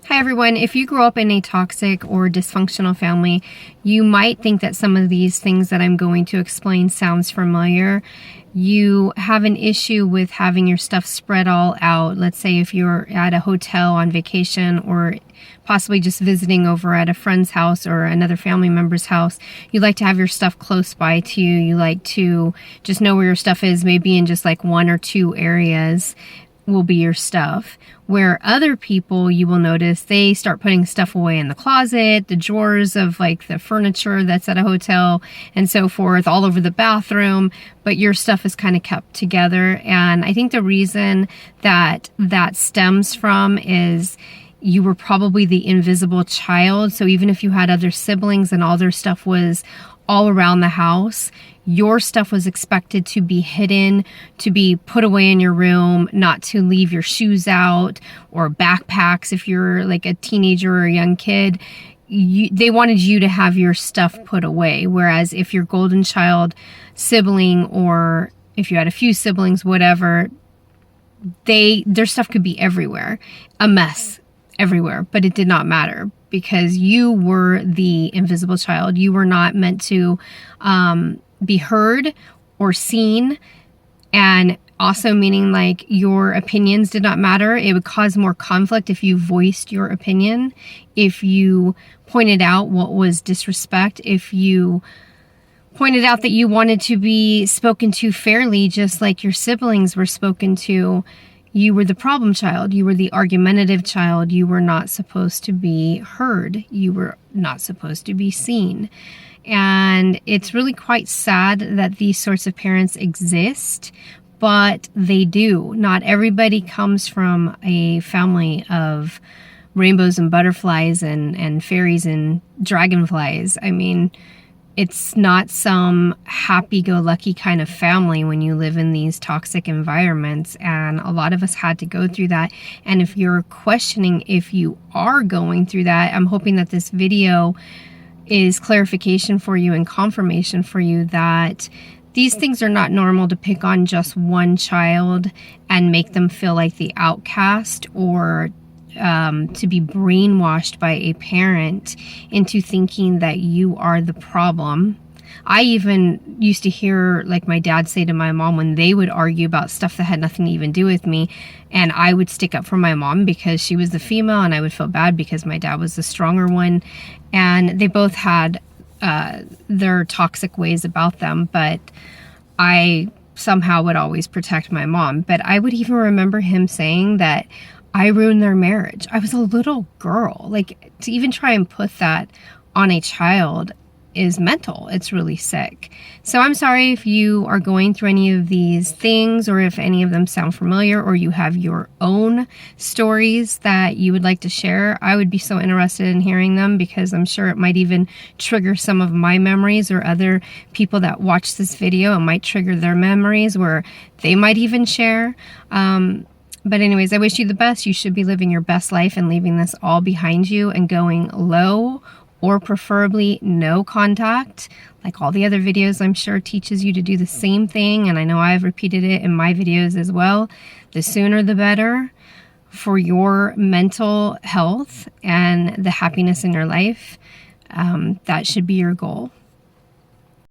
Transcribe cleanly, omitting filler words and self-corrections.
Hi everyone. If you grew up in a toxic or dysfunctional family, you might think that some of these things that I'm going to explain sounds familiar. You have an issue with having your stuff spread all out. Let's say if you're at a hotel on vacation or possibly just visiting over at a friend's house or another family member's house, you like to have your stuff close by to you. You like to just know where your stuff is, maybe in just like one or two areas will be your stuff. Where other people, you will notice, they start putting stuff away in the closet, the drawers of like the furniture that's at a hotel and so forth, all over the bathroom, but your stuff is kind of kept together. And I think the reason that that stems from is you were probably the invisible child. So even if you had other siblings and all their stuff was all around the house, your stuff was expected to be hidden, to be put away in your room, not to leave your shoes out or backpacks if you're like a teenager or a young kid. They wanted you to have your stuff put away. Whereas if your golden child sibling, or if you had a few siblings, whatever, their stuff could be everywhere, a mess everywhere, but it did not matter because you were the invisible child. You were not meant to be heard or seen, and also meaning like your opinions did not matter. It would cause more conflict if you voiced your opinion, if you pointed out what was disrespect, if you pointed out that you wanted to be spoken to fairly, just like your siblings were spoken to. You were the problem child. You were the argumentative child. You were not supposed to be heard. You were not supposed to be seen. And it's really quite sad that these sorts of parents exist, but they do. Not everybody comes from a family of rainbows and butterflies and fairies and dragonflies. I mean, it's not some happy-go-lucky kind of family when you live in these toxic environments, and a lot of us had to go through that. And if you're questioning if you are going through that, I'm hoping that this video is clarification for you and confirmation for you that these things are not normal to pick on just one child and make them feel like the outcast, or to be brainwashed by a parent into thinking that you are the problem. I even used to hear like my dad say to my mom when they would argue about stuff that had nothing to even do with me, and I would stick up for my mom because she was the female and I would feel bad because my dad was the stronger one, and they both had their toxic ways about them, but I somehow would always protect my mom. But I would even remember him saying that I ruined their marriage. I was a little girl. Like, to even try and put that on a child is mental. It's really sick. So I'm sorry if you are going through any of these things, or if any of them sound familiar, or you have your own stories that you would like to share. I would be so interested in hearing them, because I'm sure it might even trigger some of my memories, or other people that watch this video, it might trigger their memories where they might even share. But anyways, I wish you the best. You should be living your best life and leaving this all behind you and going low, or preferably no contact. Like all the other videos, I'm sure teaches you to do the same thing. And I know I've repeated it in my videos as well. The sooner the better for your mental health and the happiness in your life. That should be your goal.